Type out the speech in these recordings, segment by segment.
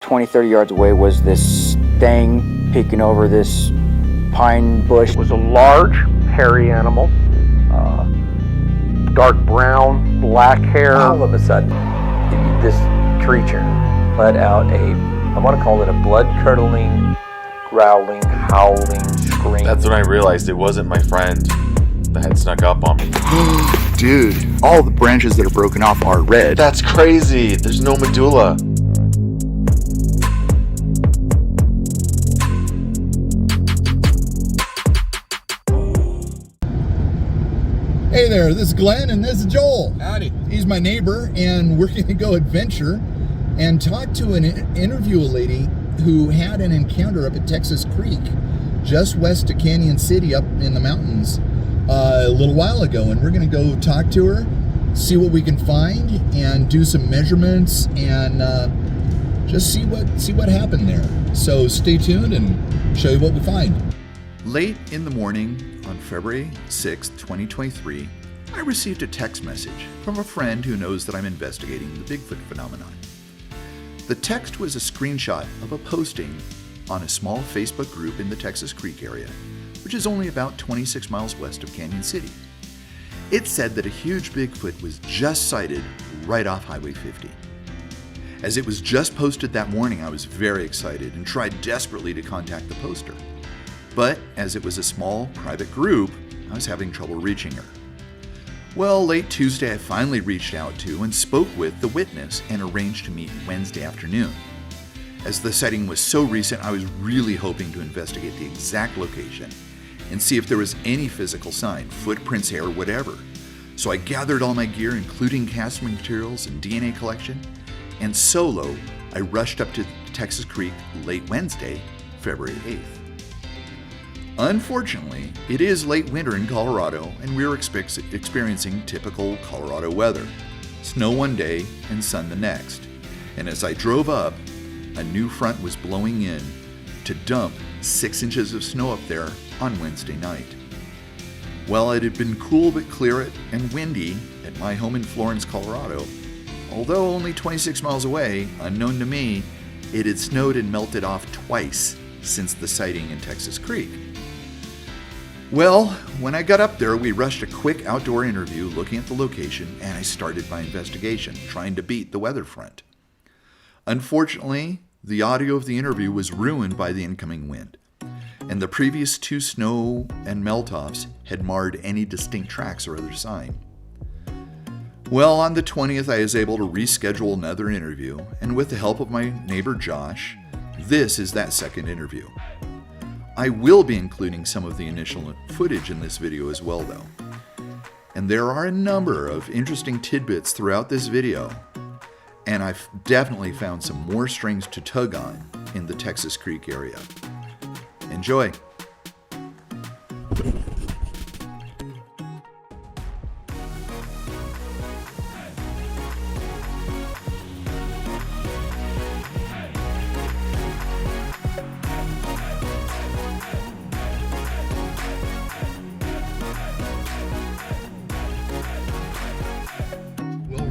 20, 30 yards away was this thing peeking over this pine bush. It was a large, hairy animal, dark brown, black hair. All of a sudden, this creature let out I want to call it a blood-curdling, growling, howling scream. That's when I realized it wasn't my friend that had snuck up on me. Dude, all the branches that are broken off are red. That's crazy. There's no medulla. Hey there, this is Glenn and this is Joel. Howdy. He's my neighbor, and we're going to go adventure and talk to interview a lady who had an encounter up at Texas Creek, just west of Canyon City up in the mountains a little while ago. And we're going to go talk to her, see what we can find, and do some measurements and just see what happened there. So stay tuned and show you what we find. Late in the morning on February 6th, 2023, I received a text message from a friend who knows that I'm investigating the Bigfoot phenomenon. The text was a screenshot of a posting on a small Facebook group in the Texas Creek area, which is only about 26 miles west of Canyon City. It said that a huge Bigfoot was just sighted right off Highway 50. As it was just posted that morning, I was very excited and tried desperately to contact the poster. But as it was a small, private group, I was having trouble reaching her. Well, late Tuesday, I finally reached out to and spoke with the witness and arranged to meet Wednesday afternoon. As the sighting was so recent, I was really hoping to investigate the exact location and see if there was any physical sign, footprints, hair, whatever. So I gathered all my gear, including casting materials and DNA collection, and solo, I rushed up to Texas Creek late Wednesday, February 8th. Unfortunately, it is late winter in Colorado, and we're experiencing typical Colorado weather. Snow one day and sun the next. And as I drove up, a new front was blowing in to dump 6 inches of snow up there on Wednesday night. Well, it had been cool but clear and windy at my home in Florence, Colorado. Although only 26 miles away, unknown to me, it had snowed and melted off twice since the sighting in Texas Creek. Well, when I got up there, we rushed a quick outdoor interview looking at the location, and I started my investigation, trying to beat the weather front. Unfortunately, the audio of the interview was ruined by the incoming wind, and the previous 2 snow and melt-offs had marred any distinct tracks or other sign. Well, on the 20th, I was able to reschedule another interview, and with the help of my neighbor Josh, this is that second interview. I will be including some of the initial footage in this video as well, though. And there are a number of interesting tidbits throughout this video, and I've definitely found some more strings to tug on in the Texas Creek area. Enjoy!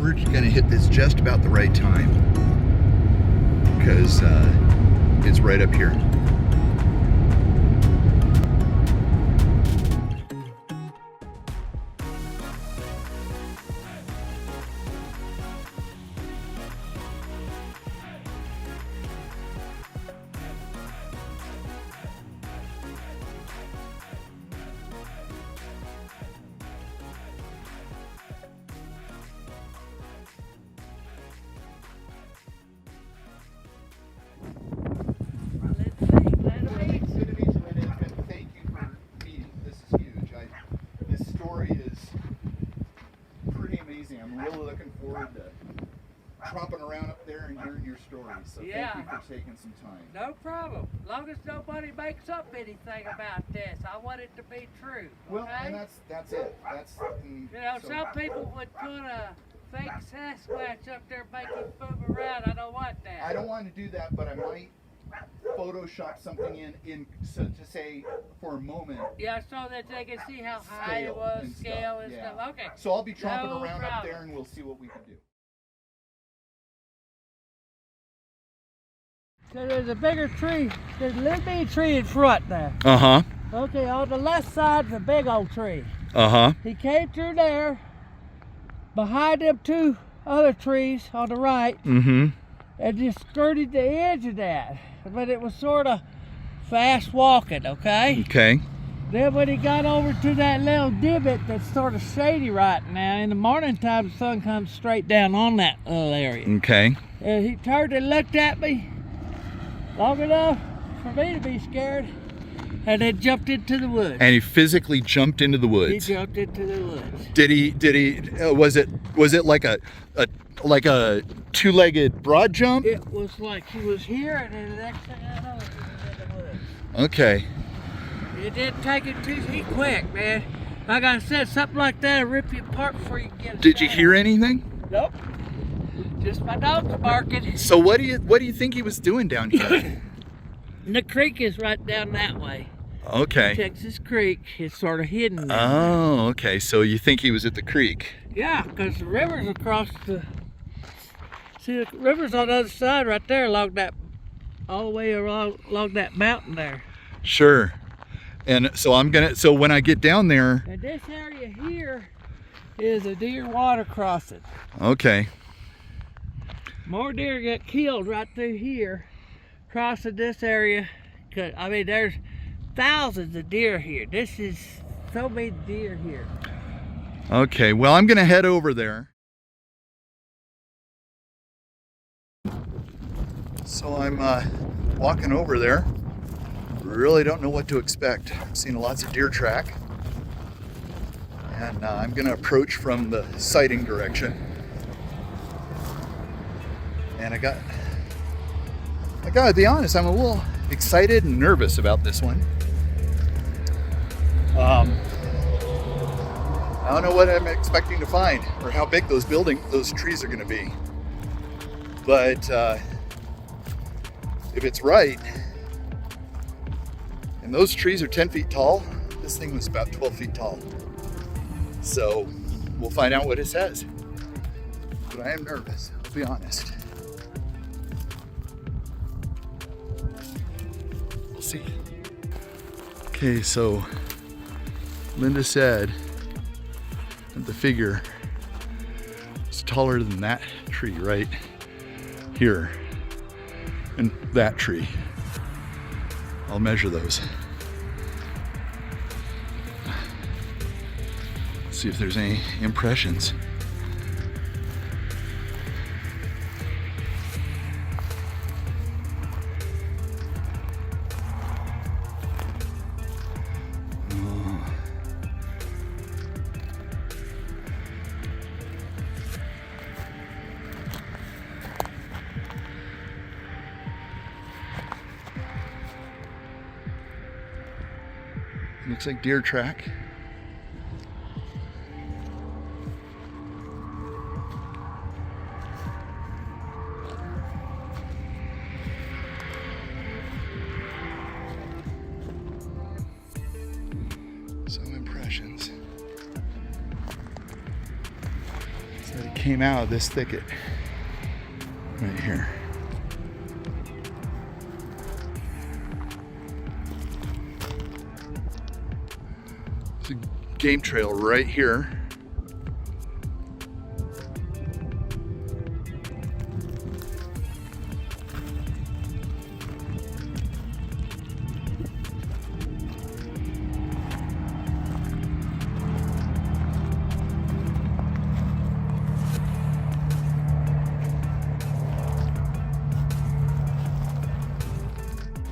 We're going to hit this just about the right time because it's right up here. I'm really looking forward to tromping around up there and hearing your story. So Yeah. thank you for taking some time. No problem. As long as nobody makes up anything about this, I want it to be true. Well, Okay? and that's it. That's You know, some people would put a fake Sasquatch up there making move around. I don't want that. I don't want to do that, but I might Photoshop something in so to say for a moment. Yeah, so that they can see how high it was, scale and yeah. stuff. Okay. So I'll be tromping No around up problem. there and we'll see what we can do. So there's a bigger tree. There's a little bitty tree in front there. Uh-huh. Okay, on the left side's a big old tree. Uh-huh. He came through there, behind them two other trees on the right, Mm-hmm. and just skirted the edge of that. But it was sort of fast walking, okay? Okay. Then when he got over to that little divot that's sort of shady right now, in the morning time the sun comes straight down on that little area. Okay. And he turned and looked at me long enough for me to be scared, and then jumped into the woods. And he physically jumped into the He woods. jumped into the woods. Did he was it like a two-legged broad jump? It was like he was here, and then the next thing I know, he was in the woods. Okay. It didn't take it too quick, man. Like I said, something like that will rip you apart before you get it. Did you hear anything? Nope. Just my dogs barking. So what do you think he was doing down here? And the creek is right down that way. Okay. Texas Creek is sort of hidden there. Oh, okay. So you think he was at the creek? Yeah, because the river's across the... See, the river's on the other side right there along that... all the way along that mountain there. Sure. And so so when I get down there... And this area here is a deer water crossing. Okay. More deer get killed right through here, crossing this area. I mean, there's thousands of deer here. This is so many deer here. Okay, well, I'm gonna head over there. So I'm walking over there. Really don't know what to expect. I've seen lots of deer track. And I'm gonna approach from the sighting direction. And I gotta be honest, I'm a little excited and nervous about this one. I don't know what I'm expecting to find or how big those trees are gonna be. But if it's right, and those trees are 10 feet tall, this thing was about 12 feet tall. So we'll find out what it says. But I am nervous, I'll be honest. We'll see. Okay, so Linda said that the figure is taller than that tree right here and that tree. I'll measure those. See if there's any impressions. Looks like deer track. Some impressions. So it came out of this thicket right here. It's a game trail right here.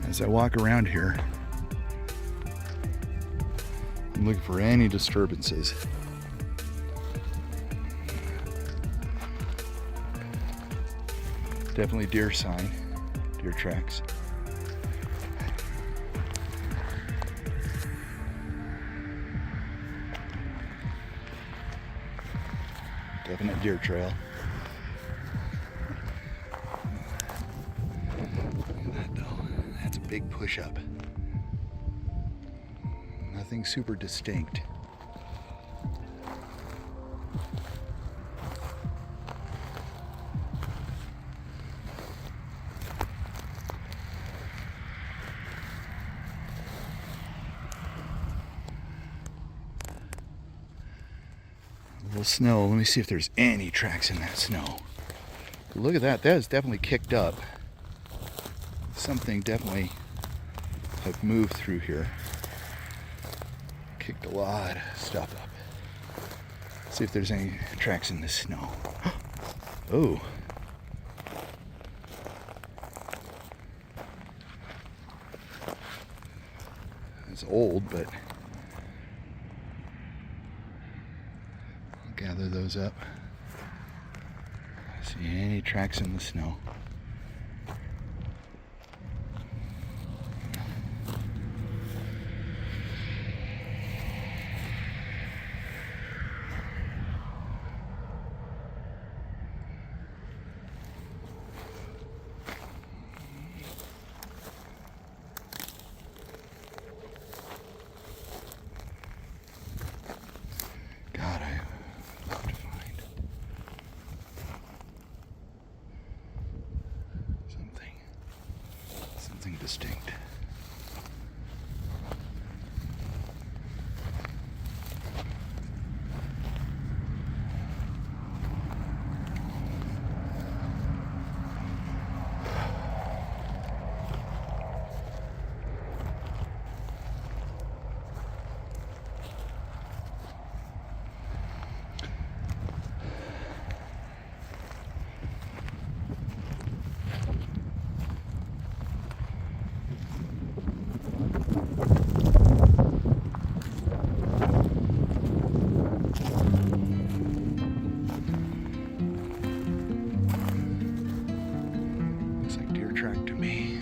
As I walk around here, I'm looking for any disturbances. Definitely deer sign, deer tracks. Definite deer trail. That's a big push-up. Nothing super distinct. snow. Let me see if there's any tracks in that snow. Look at that. That is definitely kicked up. Something definitely have moved through here. Kicked a lot of stuff up. See if there's any tracks in the snow. Oh. It's old, but I'll gather those up. See any tracks in the snow. God, I love to find something distinct. Looks like deer track to me.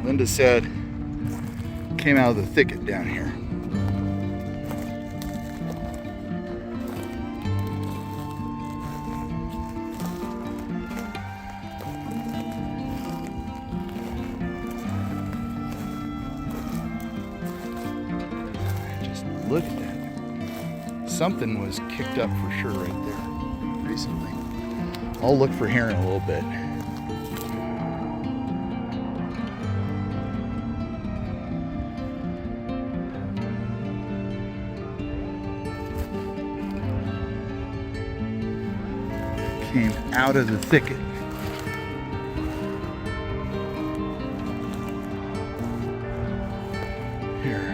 Linda said came out of the thicket down here. Just look at that. Something was kicked up for sure right there recently. I'll look for here in a little bit. Came out of the thicket. Here.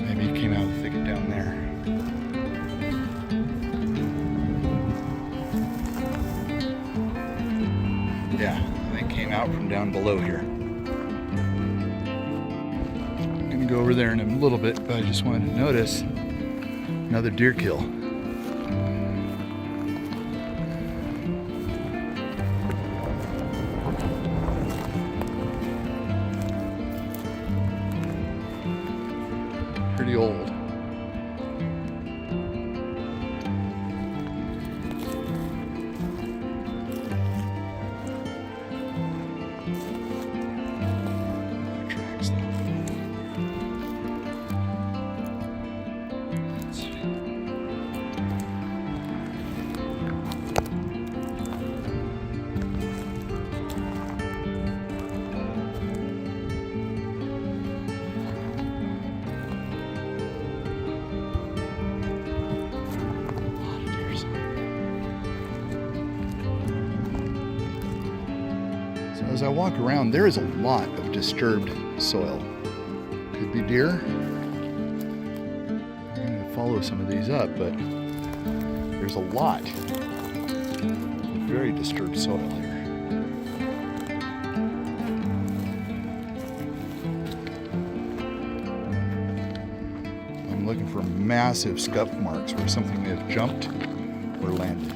Maybe it came out of the thicket down there. Yeah, I think it came out from down below here. I'm gonna go over there in a little bit, but I just wanted to notice another deer kill. Pretty old. Tracks though. Let's see. So as I walk around, there is a lot of disturbed soil. Could be deer. I'm going to follow some of these up, but there's a lot of very disturbed soil here. I'm looking for massive scuff marks where something may have jumped or landed.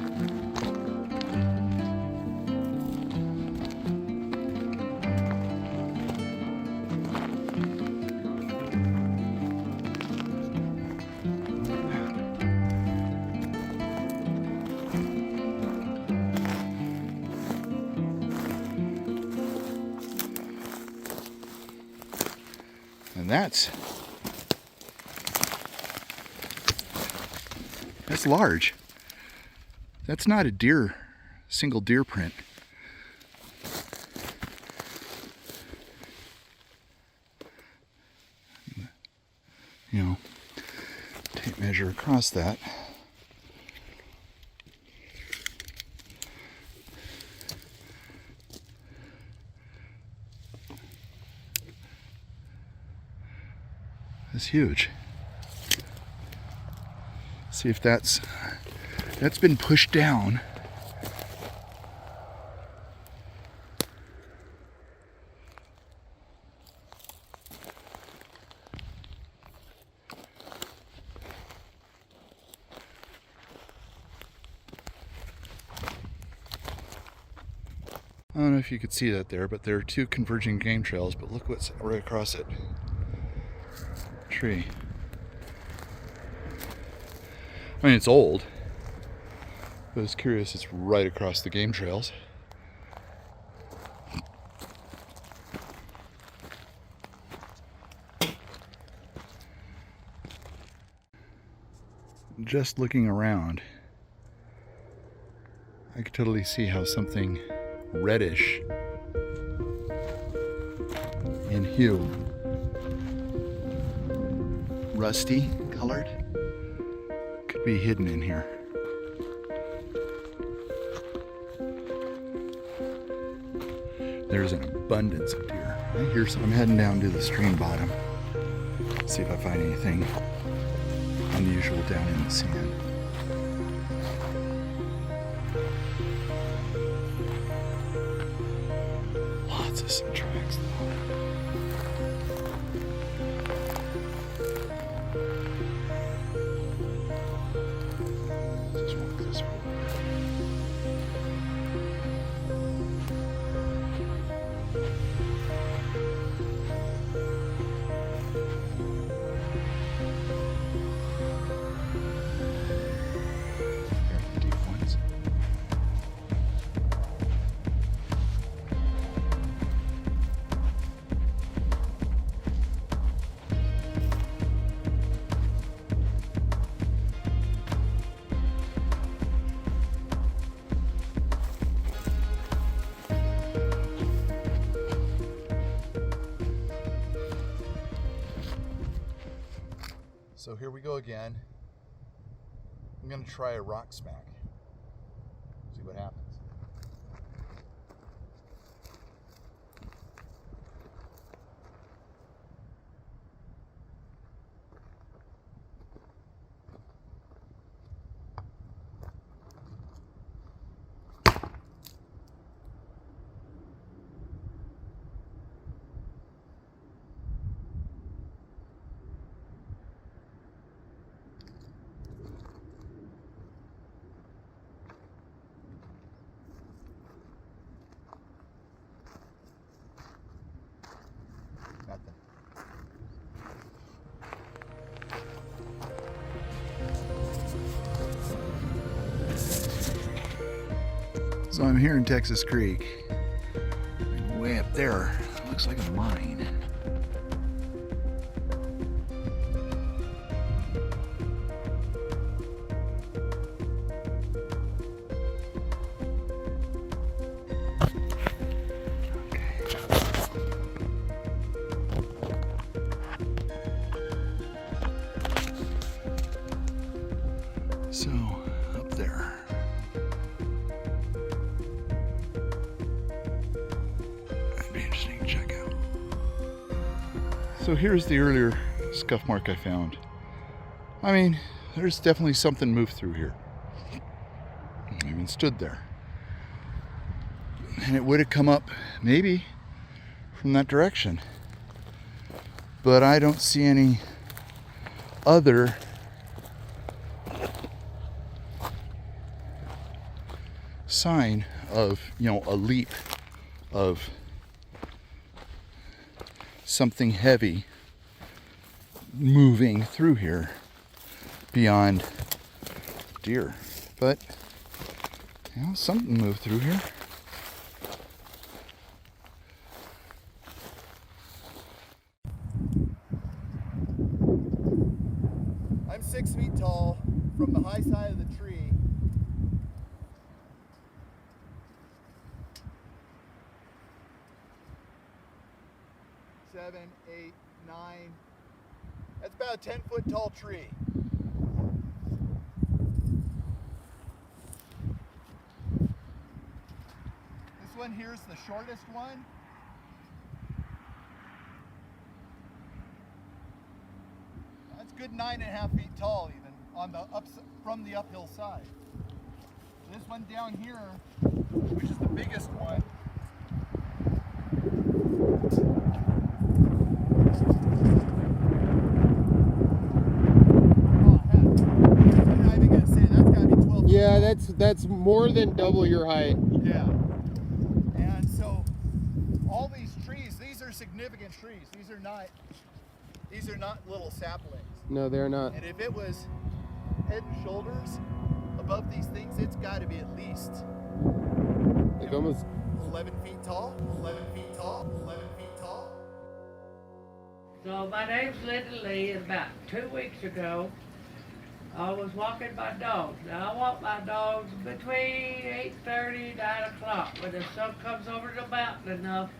that's large. That's not a single deer print. You know, tape measure across that. That's huge. See if that's been pushed down. I don't know if you could see that there, but there are two converging game trails, but look what's right across it. Tree. I mean, it's old, but it's curious, it's right across the game trails. Just looking around, I could totally see how something reddish in hue, rusty colored, could be hidden in here. There's an abundance of deer. I hear some. I'm heading down to the stream bottom, see if I find anything unusual down in the sand. Lots of some tracks though. Just walk this way. So here we go again. I'm going to try a rock smack. See what happens. Nothing. So I'm here in Texas Creek. Way up there, looks like a mine. So, up there. That'd be interesting to check out. So here's the earlier scuff mark I found. I mean, there's definitely something moved through here. I even stood there. And it would have come up, maybe, from that direction. But I don't see any other sign of, a leap of something heavy moving through here beyond deer. But, something moved through here. 6 feet tall from the high side of the tree. Seven, 8, 9. That's about a 10-foot tall tree. This one here is the shortest one. That's good 9.5 feet tall, even on the from the uphill side. This one down here, which is the biggest one, I'm not even gonna say that's gotta be 12 feet Yeah, tall. that's more than double your height. Yeah. And so all these trees, these are significant trees. These are not little saplings. No, they're not. And if it was head and shoulders above these things, it's got to be at least Like almost 11 feet tall. 11 feet tall. 11 feet tall. So my name's Linda Lee, and about 2 weeks ago, I was walking my dogs. Now I walk my dogs between 8:30 and 9 o'clock when the sun comes over the mountain enough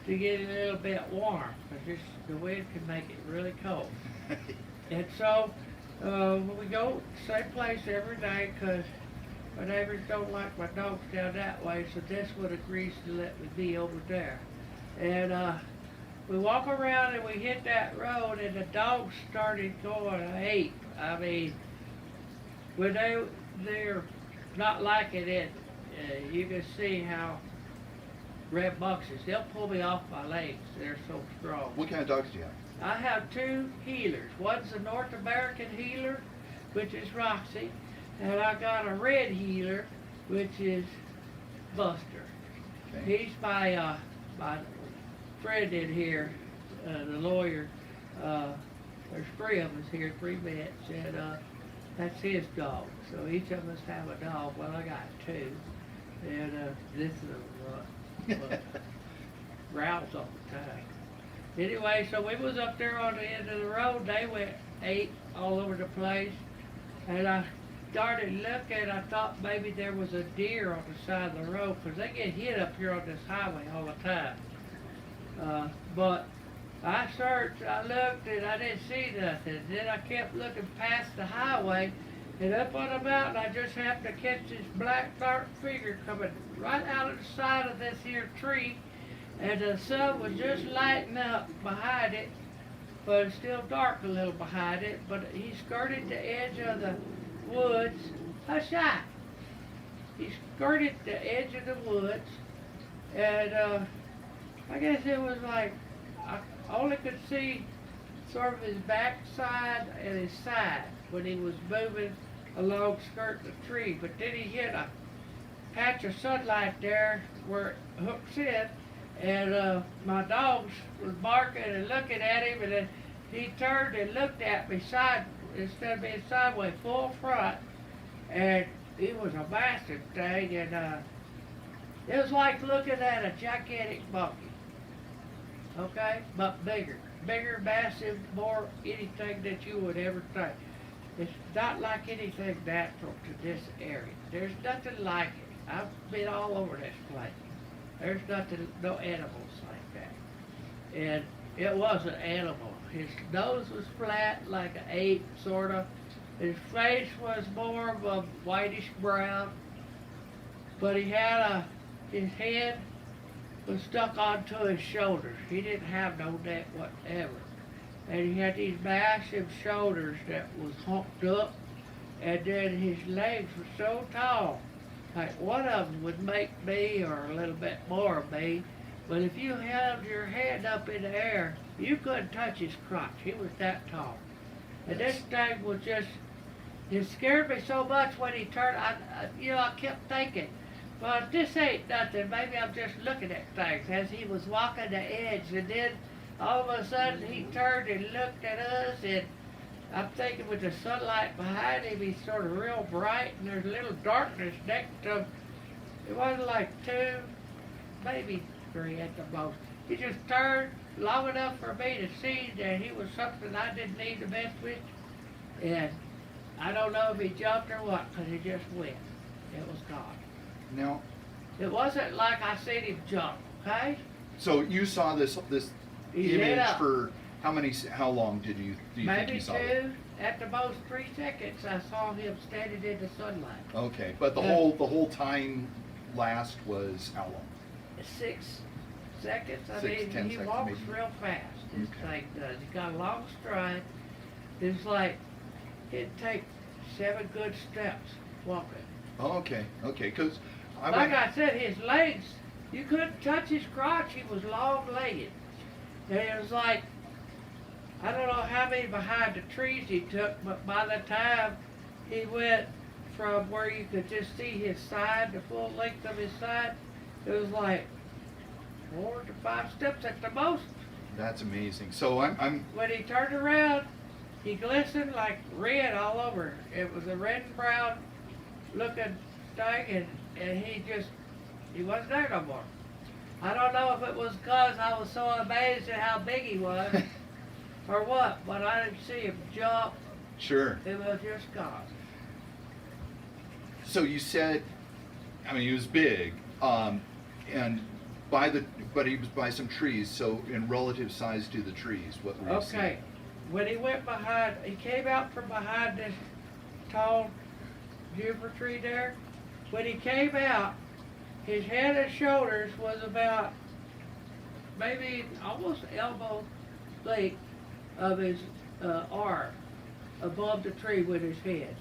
to get a little bit warm, because the wind can make it really cold. And so we go same place every day because my neighbors don't like my dogs down that way, so this one agrees to let me be over there. And we walk around and we hit that road, and the dogs started going ape. I mean, when they're not liking it, you can see how red boxes, they'll pull me off my legs. They're so strong. What kind of dogs do you have? I have 2 healers. One's a North American healer, which is Roxy, and I got a red healer, which is Buster. Okay. He's my friend in here, the lawyer. There's 3 of us here, 3 vets, and that's his dog. So each of us have a dog. Well, I got 2, and this is a growls all the time. Anyway, so we was up there on the end of the road. They went ape all over the place, and I started looking. I thought maybe there was a deer on the side of the road, because they get hit up here on this highway all the time. But I searched, I looked, and I didn't see nothing. Then I kept looking past the highway, and up on the mountain, I just happened to catch this black, dark figure coming right out of the side of this here tree, and the sun was just lighting up behind it, but it's still dark a little behind it. But he skirted the edge of the woods. Hush up! He skirted the edge of the woods, and I guess it was like I only could see sort of his backside and his side when he was moving along skirting the tree. But then he hit a patch of sunlight there where it hooks in, and my dogs was barking and looking at him, and then he turned and looked at me instead of being sideways, full front, and it was a massive thing, and it was like looking at a gigantic monkey. Okay, but bigger, massive, more anything that you would ever think. It's not like anything natural to this area. There's nothing like it. I've been all over this place. There's nothing, no animals like that. And it was an animal. His nose was flat like an ape, sort of. His face was more of a whitish brown, but he had his head was stuck onto his shoulders. He didn't have no neck whatever. And he had these massive shoulders that was humped up, and then his legs were so tall. Like one of them would make me, or a little bit more of me, but if you held your hand up in the air, you couldn't touch his crotch. He was that tall. And this thing was just, it scared me so much when he turned. I kept thinking, well, this ain't nothing. Maybe I'm just looking at things as he was walking the edge. And then all of a sudden he turned and looked at us, and I'm thinking with the sunlight behind him, he's sort of real bright, and there's a little darkness next to him. It wasn't like 2, maybe 3 at the most. He just turned long enough for me to see that he was something I didn't need to mess with, and I don't know if he jumped or what, 'cause he just went. It was gone. Now, It wasn't like I seen him jump, okay? so you saw this He lit image up. for how long do you think Maybe you saw it? 2, at the most 3 seconds, I saw him standing in the sunlight. Okay, but the Yeah. whole time last was how long? 6 seconds. I 6, mean, 10 he seconds, walks maybe. real fast. This Okay. thing does. He got a long stride. It's like it'd take 7 good steps walking. Oh, okay, because I Like went, I said, his legs, you couldn't touch his crotch. He was long-legged. And it was like, I don't know how many behind the trees he took, but by the time he went from where you could just see his side, the full length of his side, it was like 4 to 5 steps at the most. that's amazing. So I'm When he turned around, he glistened like red all over. It was a red and brown looking thing, and he wasn't there no more. I don't know if it was because I was so amazed at how big he was or what, but I didn't see him jump. sure. It was just gone. So you said, I mean, he was big, and but he was by some trees. So in relative size to the trees, what were you seeing? Okay, when he went behind, he came out from behind this tall juniper tree there. When he came out, his head and shoulders was about maybe almost elbow length of his arm above the tree with his head.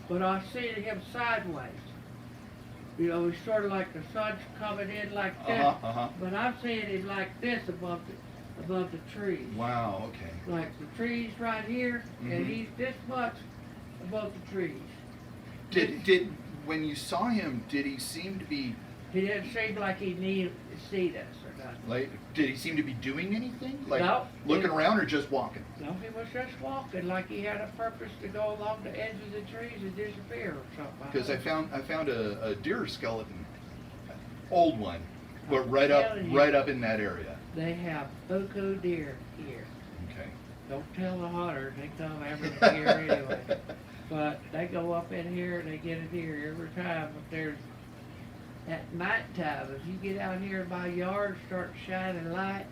But I seen him sideways. You know, he's sort of like the sun's coming in like this. But I'm seeing him like this above the trees. Wow. Okay. Like the trees right here, Mhm. and he's this much above the trees. Did when you saw him, did he seem to be He didn't seem like he needed to see us or nothing. like? Did he seem to be doing anything? Like No. looking around or just walking? No, he was just walking like he had a purpose to go along the edge of the trees and disappear or something. Because I found a deer skeleton, old one, but I'm right up telling you. right up in that area. They have buku deer here. Okay. Don't tell the hunters, they come every year anyway. But they go up in here and they get a deer every time. But there's, at nighttime, if you get out here in my yard, start shining light,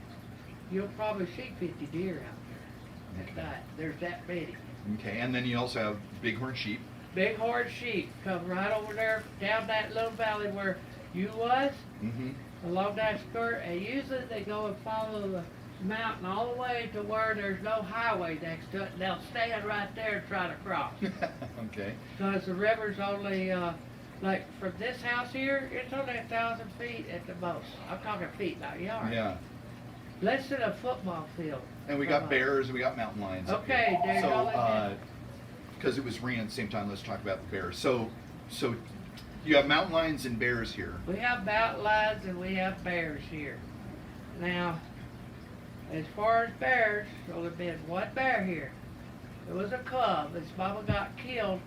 you'll probably see 50 deer out there at night. There's that many. Okay. And then you also have bighorn sheep. Bighorn sheep come right over there down that little valley where you was, Mm-hmm. along that skirt, and usually they go and follow the mountain all the way to where there's no highway next to it, and they'll stand right there and try to cross. Okay. Because the river's only, like from this house here, it's only 1,000 feet at the most. I'm talking feet, not yards. Yeah. Less than a football field. And we got bears, we got mountain lions. up Okay, here. there's all that. So, because it was raining at the same time, let's talk about the bears. So you have mountain lions and bears here. We have mountain lions and we have bears here. Now, as far as bears, there's only been one bear here. It was a cub. His mama got killed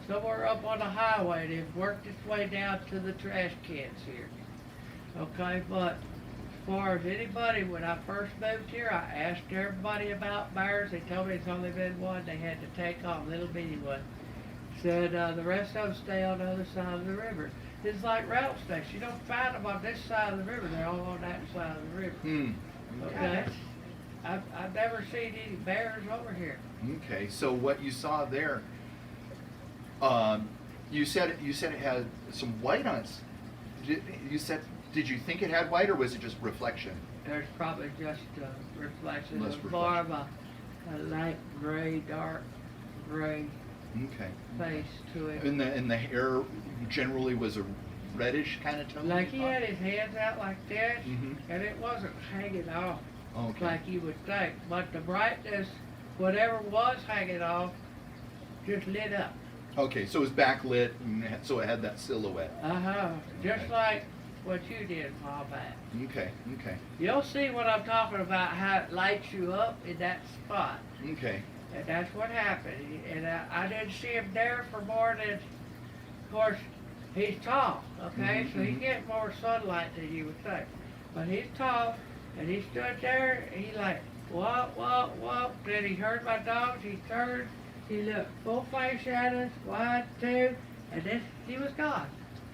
somewhere up on the highway and it worked its way down to the trash cans here. Okay, but as far as anybody, when I first moved here, I asked everybody about bears. They told me it's only been one. They had to take off, little bitty one. Said the rest of them stay on the other side of the river. It's like rattlesnakes. You don't find them on this side of the river. They're all on that side of the river. Hmm. Okay? I've never seen any bears over here. Okay. So what you saw there, you said it had some white on it. Did you think it had white, or was it just reflection? There's probably just a reflection. Less It was more of a light gray, dark gray Okay. face to it. And the hair generally was a reddish kind of tone. Like he had his hands out like this, Mhm. and it wasn't hanging off Okay. like you would think. But the brightness, whatever was hanging off, just lit up. Okay, so it was backlit, and so it had that silhouette. Just Okay. like what you did a while back. Okay. Okay. You'll see what I'm talking about, how it lights you up in that spot. Okay. And that's what happened. And I didn't see him there for more than, of course, he's tall, okay? Mhm, So he mhm. gets more sunlight than you would think. But he's tall, and he stood there, and he like, whoop, whoop, whoop. Then he heard my dogs, he turned, He looked full face at us, 1, 2, and then he was gone.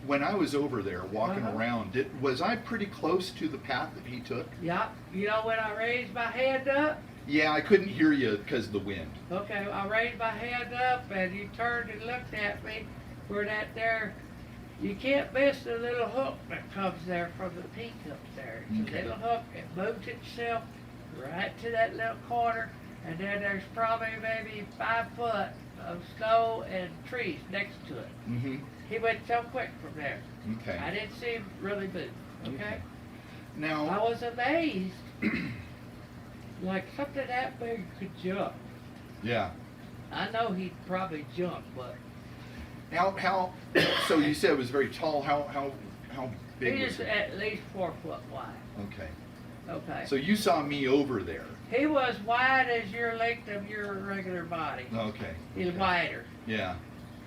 When I was over there walking Uh-huh. around, was I pretty close to the path that he took? Yup. You know when I raised my hand up? Yeah, I couldn't hear you because of the wind. Okay, I raised my hand up and he turned and looked at me for that there. You can't miss the little hook that comes there from the peak up there. It's Okay. a little hook, it moves itself right to that little corner, and then there's probably maybe 5 foot of snow and trees next to it. Mm-hmm. He went so quick from there. Okay. I didn't see him really move. Okay? Okay. I Now, was amazed. Like something that big could jump. yeah. I know he'd probably jump, but How? So you said it was very tall. How big he was was it? at least 4 foot wide. Okay. Okay. So you saw me over there. He was wide as your length of your regular body. Okay. He's wider. Yeah.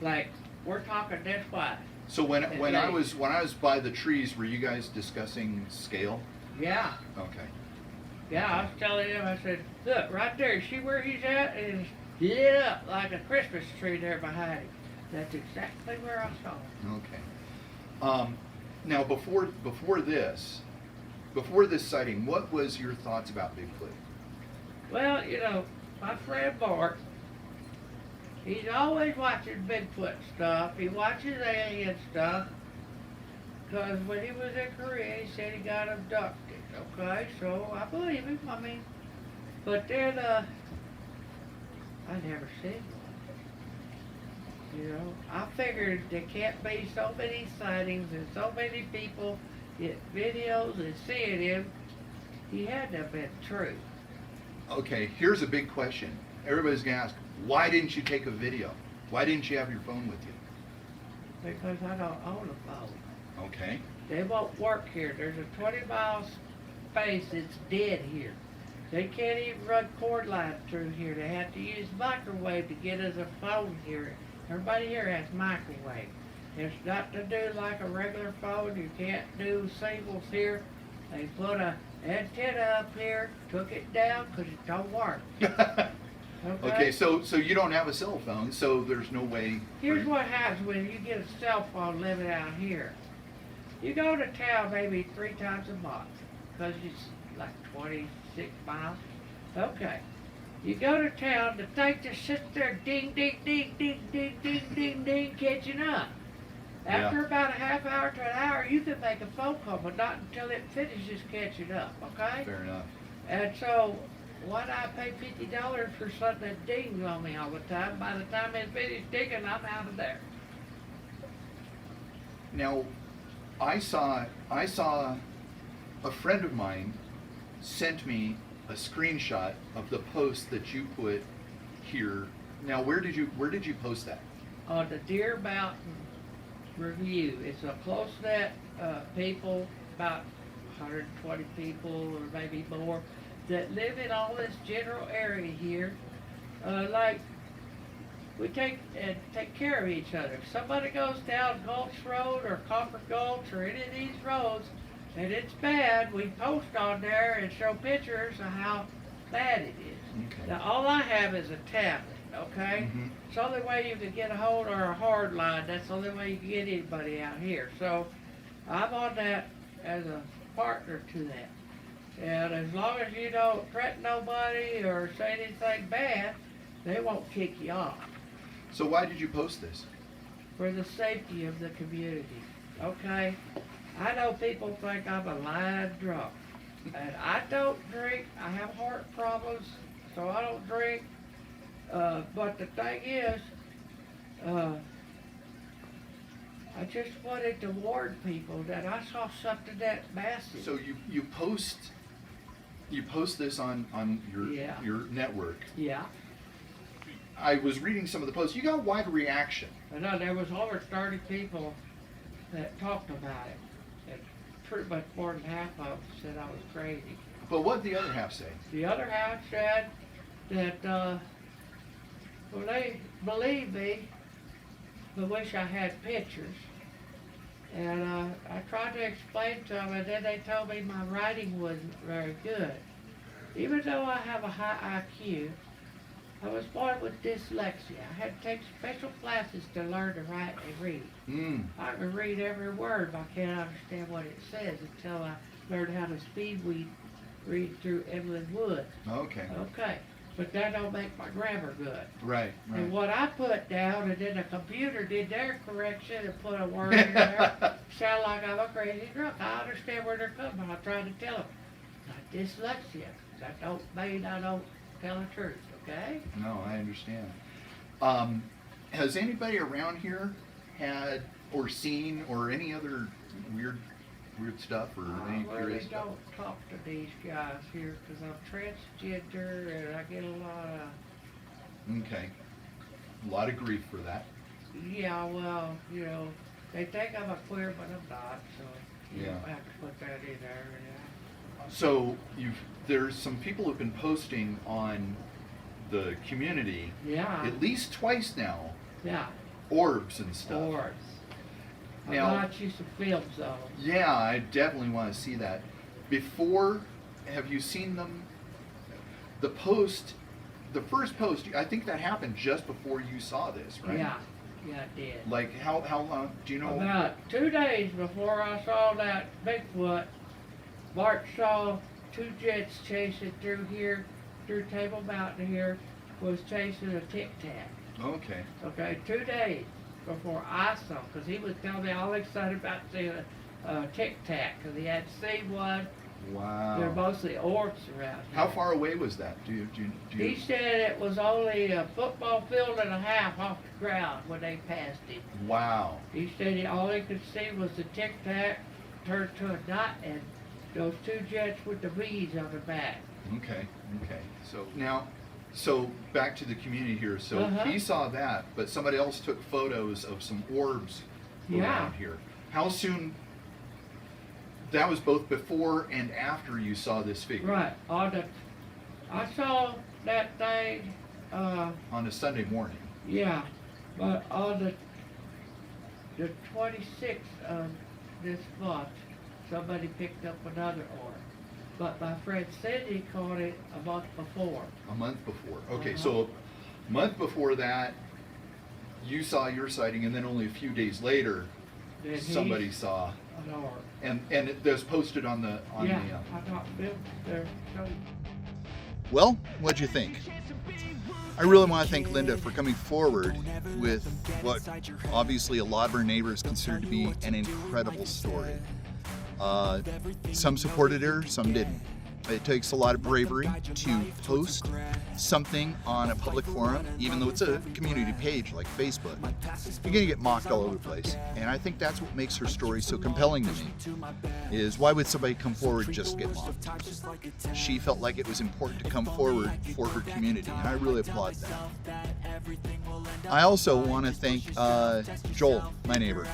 Like we're talking this wide. So when I Right. was by the trees, were you guys discussing scale? Yeah. Okay. Yeah, I was telling him, I said, look, right there, see where he's at? And it's lit up like a Christmas tree there behind him. That's exactly where I saw him. Okay. Now before this sighting, what was your thoughts about Bigfoot? Well, you know, my friend Bart, he's always watching Bigfoot stuff. He watches alien stuff. Because when he was in Korea, he said he got abducted. Okay, so I believe him. I mean, but then, I never seen one. You know, I figured there can't be so many sightings and so many people get videos and seeing him. He had to have been true. Okay, here's a big question. Everybody's gonna ask, why didn't you take a video? Why didn't you have your phone with you? Because I don't own a phone. Okay. They won't work here. There's a 20-mile space that's dead here. They can't even run cord lines through here. They have to use microwave to get us a phone here. Everybody here has microwave. It's not to do like a regular phone. You can't do singles here. They put a antenna up here, took it down because it don't work. Okay, so you don't have a cell phone, so there's no way. Here's what happens when you get a cell phone living out here. You go to town maybe 3 times a month, because it's like 26 miles. Okay. You go to town, the thing just sits there ding, ding, ding, ding, ding, ding, ding, ding, catching up. After about a half hour to an hour, you can make a phone call, but not until it finishes catching up, okay? Fair enough. And so, why do I pay $50 for something that dings on me all the time? By the time it's finished digging, I'm out of there. Now, I saw a friend of mine sent me a screenshot of the post that you put here. Now, where did you post that? On the Deer Mountain Review. It's a close-knit people, about 120 people or maybe more, that live in all this general area here. Like, we take care of each other. If somebody goes down Gulch Road or Copper Gulch or any of these roads and it's bad, we post on there and show pictures of how bad it is. Okay. Now, all I have is a tablet, okay? Mhm. It's the only way you can get a hold or a hard line. That's the only way you can get anybody out here. So I'm on that as a partner to that. And as long as you don't threaten nobody or say anything bad, they won't kick you off. So why did you post this? For the safety of the community, okay? I know people think I'm a lying drunk. And I don't drink. I have heart problems, so I don't drink. But the thing is, I just wanted to warn people that I saw something that massive. So you post this on Yeah. your network. Yeah. I was reading some of the posts. You got wide reaction. I know there was over 30 people that talked about it. And pretty much more than half of them said I was crazy. But what did the other half say? The other half said that, well, they believe me, but wish I had pictures. And I tried to explain to them, and then they told me my writing wasn't very good. Even though I have a high IQ, I was born with dyslexia. I had to take special classes to learn to write and read. I can read every word, but I can't understand what it says until I learned how to speed read through Evelyn Wood. Okay. Okay, but that don't make my grammar good. Right. And what I put down, and then the computer did their correction and put a word in there, sound like I'm a crazy drunk. I understand where they're coming from. I'm trying to tell them. Got dyslexia. That don't mean I don't tell the truth, okay? No, I understand. Has anybody around here had or seen or any other weird stuff or any I really curious stuff? don't talk to these guys here because I'm transgender and I get a lot of, Okay. A lot of grief for that. yeah, well, you know, they think I'm a queer, but I'm not, so you Yeah. don't have to put that in there. So there's some people who've been posting on the community Yeah, at least twice now, yeah, orbs and stuff. orbs. I Now- got you some films of them. Yeah, I definitely want to see that. Before, have you seen them? The first post, I think that happened just before you saw this, right? Yeah, it did. Like how long, do you know? About 2 days before I saw that Bigfoot, Bart saw 2 jets chasing through here, through Table Mountain here, was chasing a Tic Tac. Okay. Okay, 2 days before I saw, because he was telling me all excited about seeing a Tic Tac, because he had seen one. Wow. They're mostly orbs around here. How far away was that? Do you He said it was only a football field and a half off the ground when they passed him. Wow. He said all he could see was the Tic Tac turned to a dot and those 2 jets with the bees on the back. Okay. So back to the community here. So Uh-huh. he saw that, but somebody else took photos of some orbs Yeah. around here. How soon? That was both before and after you saw this figure. Right. I saw that thing, On a Sunday morning. yeah, but on the 26th of this month, somebody picked up another orb. But my friend Cindy caught it a month before. A month before. Okay, Uh-huh. so a month before that, you saw your sighting, and then only a few days later, Then he- somebody saw, An orb. and it was posted on the Yeah, I got filmed there. Well, what'd you think? I really want to thank Linda for coming forward with what obviously a lot of her neighbors consider to be an incredible story. Some supported her, some didn't. It takes a lot of bravery to post something on a public forum, even though it's a community page like Facebook. You're gonna get mocked all over the place. And I think that's what makes her story so compelling to me, is why would somebody come forward just to get mocked? She felt like it was important to come forward for her community, and I really applaud that. I also want to thank Joel, my neighbor.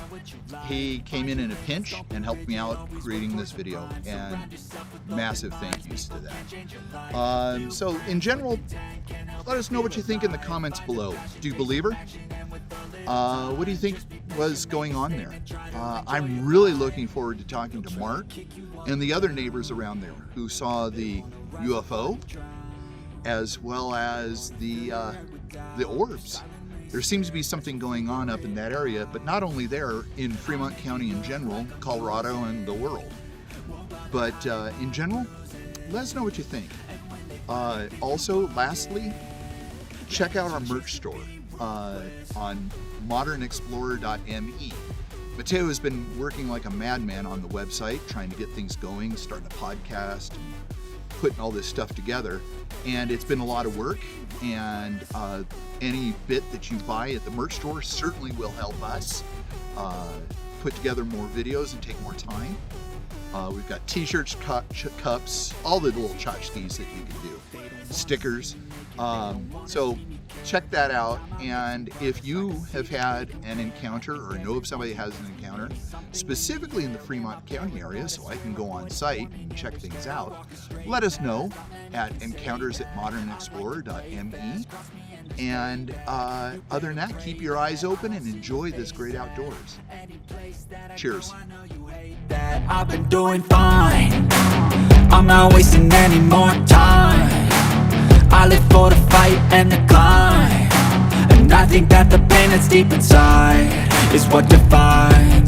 He came in a pinch and helped me out creating this video, and massive thank yous to that. So in general, let us know what you think in the comments below. Do you believe her? What do you think was going on there? I'm really looking forward to talking to Mark and the other neighbors around there who saw the UFO as well as the orbs. There seems to be something going on up in that area, but not only there, in Fremont County in general, Colorado, and the world. But in general, let us know what you think. Also, lastly, check out our merch store on modernexplorer.me. Mateo has been working like a madman on the website, trying to get things going, starting a podcast, putting all this stuff together. And it's been a lot of work, and any bit that you buy at the merch store certainly will help us put together more videos and take more time. We've got t-shirts, cups, all the little tchotchkes that you can do, stickers. So check that out, and if you have had an encounter or know of somebody who has an encounter, specifically in the Fremont County area, so I can go on site and check things out, let us know at encounters@modernexplorer.me. And other than that, keep your eyes open and enjoy this great outdoors. Cheers. I've been doing fine. I'm not wasting any more time. I live for the fight and the climb, and I think that the pain that's deep inside is what defines